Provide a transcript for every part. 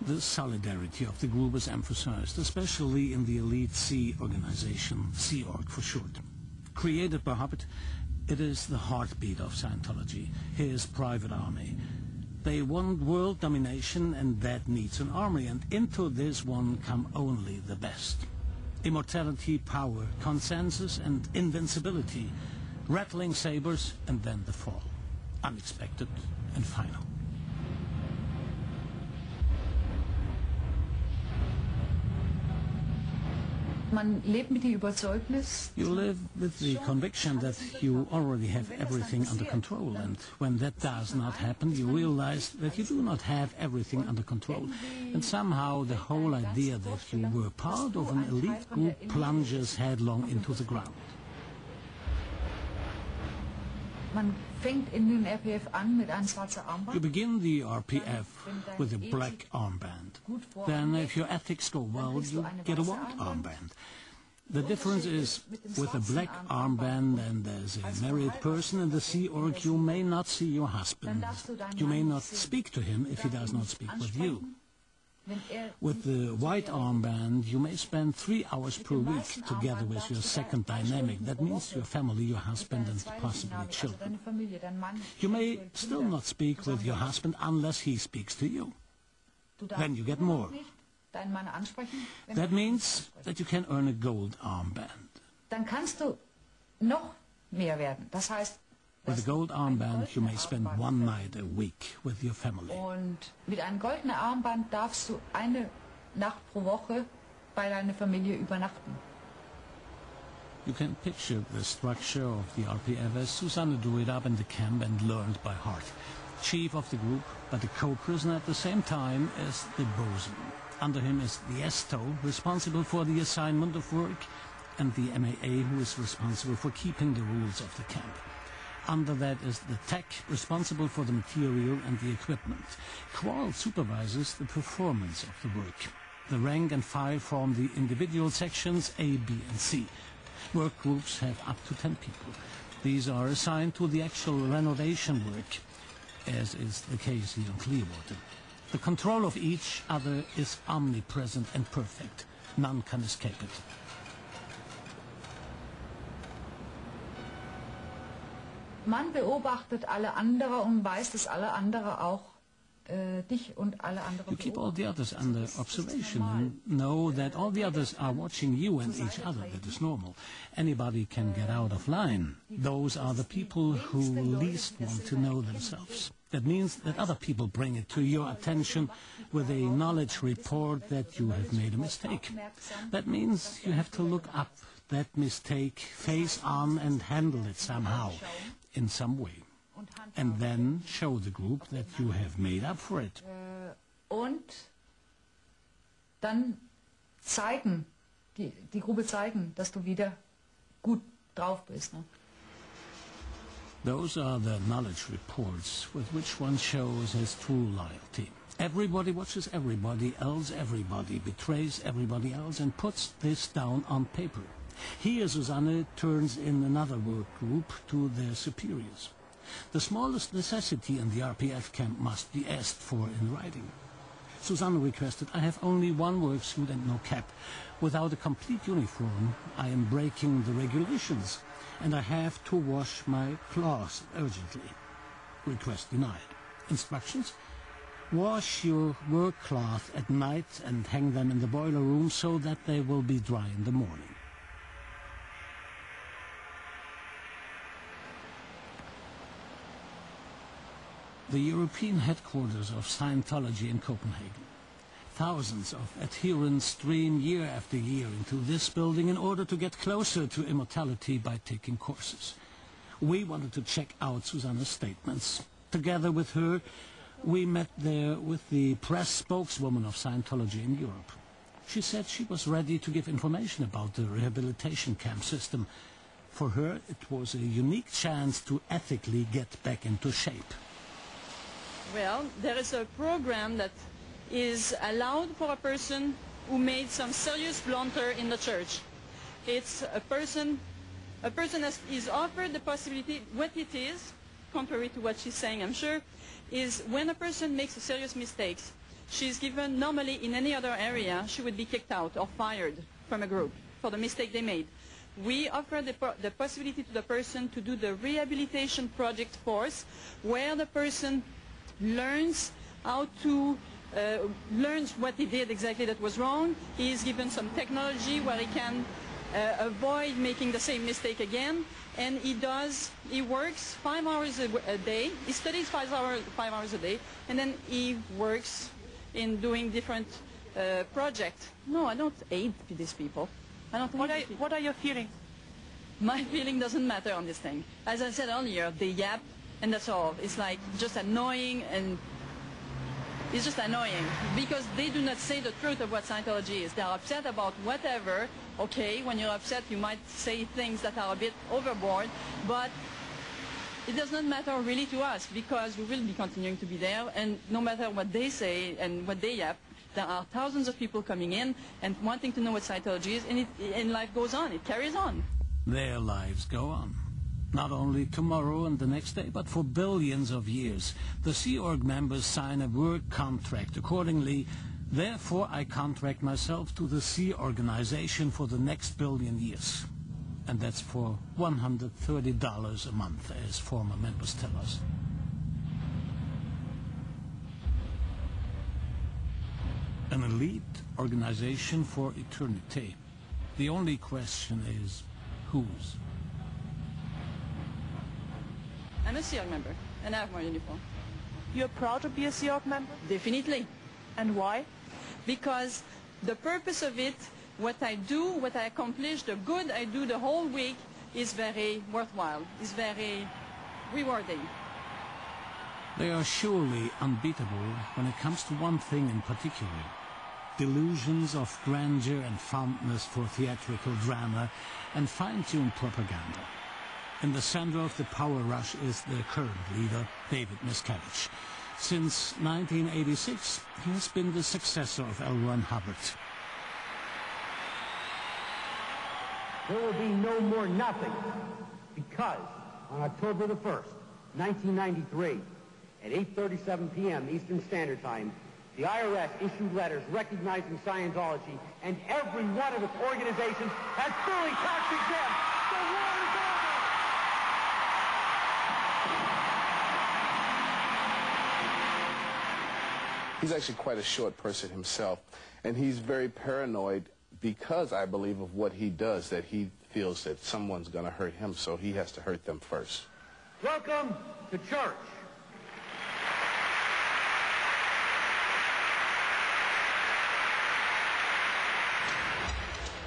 The solidarity of the group is emphasized, especially in the elite C organization, Sea Org for short. Created by Hobbit, it is the heartbeat of Scientology, his private army. They want world domination, and that needs an army, and into this one come only the best. Immortality, power, consensus, and invincibility, rattling sabers, and then the fall. Unexpected and final. You live with the conviction that you already have everything under control, and when that does not happen, you realize that you do not have everything under control. And somehow the whole idea that you were part of an elite group plunges headlong into the ground. You begin the RPF with a black armband. Then, if your ethics go well, you get a white armband. The difference is, with a black armband and as a married person in the Sea Org, you may not see your husband. You may not speak to him if he does not speak with you. With the white armband, you may spend 3 hours per week together with your second dynamic. That means your family, your husband, and possibly children. You may still not speak with your husband unless he speaks to you. Then you get more. That means that you can earn a gold armband. With a gold armband, you may spend 1 night a week with your family. Und mit einem goldenen Armband darfst du eine Nacht pro Woche bei deiner Familie übernachten. You can picture the structure of the RPF as Susanne drew it up in the camp and learned by heart. Chief of the group, but a co-prisoner at the same time as the bosun. Under him is the Esto, responsible for the assignment of work, and the MAA, who is responsible for keeping the rules of the camp. Under that is the tech, responsible for the material and the equipment. Qual supervises the performance of the work. The rank and file form the individual sections A, B, and C. Work groups have up to 10 people. These are assigned to the actual renovation work, as is the case here in Clearwater. The control of each other is omnipresent and perfect. None can escape it. Man beobachtet alle andere und weiß, dass alle andere auch dich und alle andere You keep all the others under observation and know that all the others are watching you and each other. That is normal. Anybody can get out of line. Those are the people who least want to know themselves. That means that other people bring it to your attention with a knowledge report that you have made a mistake. That means you have to look up that mistake, face on, and handle it somehow, in some way. And then show the group that you have made up for it. Und dann zeigen, die Gruppe zeigen, dass du wieder gut drauf bist. Ne? Those are the knowledge reports with which one shows his true loyalty. Everybody watches everybody else, everybody betrays everybody else, and puts this down on paper. Here Susanne turns in another work group to their superiors. The smallest necessity in the RPF camp must be asked for in writing. Susanne requested, I have only 1 work suit and no cap. Without a complete uniform, I am breaking the regulations, and I have to wash my clothes urgently. Request denied. Instructions? Wash your work cloth at night and hang them in the boiler room so that they will be dry in the morning. The European headquarters of Scientology in Copenhagen. Thousands of adherents stream year after year into this building in order to get closer to immortality by taking courses. We wanted to check out Susanne's statements. Together with her, we met there with the press spokeswoman of Scientology in Europe. She said she was ready to give information about the rehabilitation camp system. For her, it was a unique chance to ethically get back into shape. Well, there is a program that is allowed for a person who made some serious blunder in the church. It's a person that is offered the possibility, what it is, contrary to what she's saying, I'm sure, is when a person makes a serious mistake, she's given, normally in any other area, she would be kicked out or fired from a group for the mistake they made. We offer the possibility to the person to do the rehabilitation project course, where the person learns how to learns what he did exactly that was wrong. He is given some technology where he can avoid making the same mistake again, and he works 5 hours a day. He studies 5 hours a day, and then he works in doing different projects. No, I don't hate these people. I don't hate people. What are your feelings? My feeling doesn't matter on this thing. As I said earlier, they yap, and that's all. It's like just annoying, and it's just annoying because they do not say the truth of what Scientology is. They're upset about whatever. Okay, when you're upset, you might say things that are a bit overboard, but it does not matter really to us because we will be continuing to be there, and no matter what they say and what they yap, there are thousands of people coming in and wanting to know what Scientology is, and life goes on. It carries on. Their lives go on. Not only tomorrow and the next day, but for billions of years. The Sea Org members sign a work contract. Accordingly, therefore, I contract myself to the Sea Organization for the next billion years. And that's for $130 a month, as former members tell us. An elite organization for eternity. The only question is, whose? I'm a Sea Org member, and I have my uniform. You're proud to be a Sea Org member? Definitely. And why? Because the purpose of it, what I do, what I accomplish, the good I do the whole week is very worthwhile, is very rewarding. They are surely unbeatable when it comes to one thing in particular. Delusions of grandeur and fondness for theatrical drama and fine-tuned propaganda. In the center of the power rush is the current leader, David Miscavige. Since 1986, he has been the successor of L. Ron Hubbard. There will be no more nothing because on October the 1st, 1993, at 8:37 p.m. Eastern Standard Time, the IRS issued letters recognizing Scientology, and every one of its organizations has fully tax-exempt. The war is over! He's actually quite a short person himself, and he's very paranoid because, I believe, of what he does, that he feels that someone's going to hurt him, so he has to hurt them first. Welcome to church.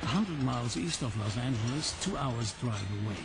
100 miles east of Los Angeles, 2 hours drive away.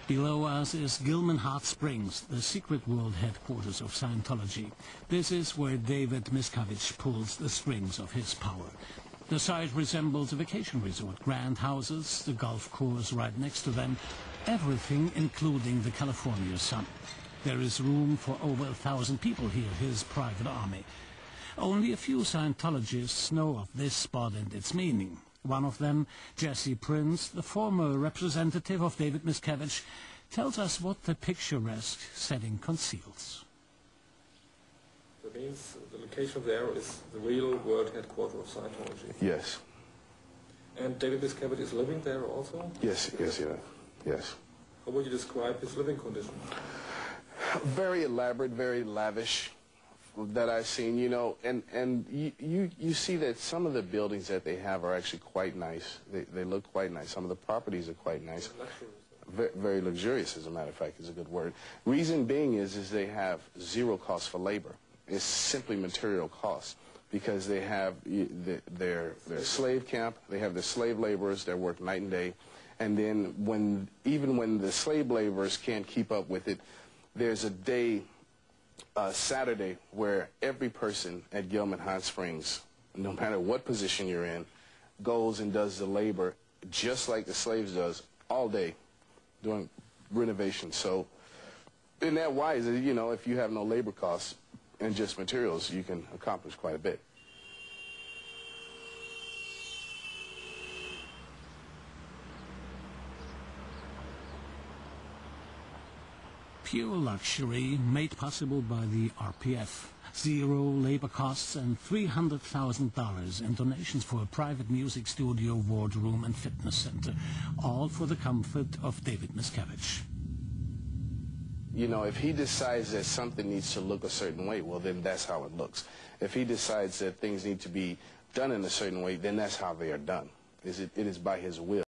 Below us is Gilman Hot Springs, the secret world headquarters of Scientology. This is where David Miscavige pulls the strings of his power. The site resembles a vacation resort, grand houses, the golf course right next to them, everything including the California sun. There is room for over 1,000 people here, his private army. Only a few Scientologists know of this spot and its meaning. One of them, Jesse Prince, the former representative of David Miscavige, tells us what the picturesque setting conceals. That means the location there is the real world headquarters of Scientology. Yes. And David Miscavige is living there also? Yes. How would you describe his living condition? Very elaborate, very lavish that I've seen, you know, and you see that some of the buildings that they have are actually quite nice. They look quite nice. Some of the properties are quite nice. Very luxurious, as a matter of fact, is a good word. Reason being is they have zero cost for labor. It's simply material costs because they have their slave camp, they have the slave laborers that work night and day, and then even when the slave laborers can't keep up with it, there's a day, Saturday, where every person at Gilman Hot Springs, no matter what position you're in, goes and does the labor just like the slaves does all day doing renovation. So in that wise, you know, if you have no labor costs and just materials, you can accomplish quite a bit. Pure luxury made possible by the RPF. Zero labor costs and $300,000 in donations for a private music studio, wardroom and fitness center, all for the comfort of David Miscavige. You know, if he decides that something needs to look a certain way, well, then that's how it looks. If he decides that things need to be done in a certain way, then that's how they are done. It is by his will.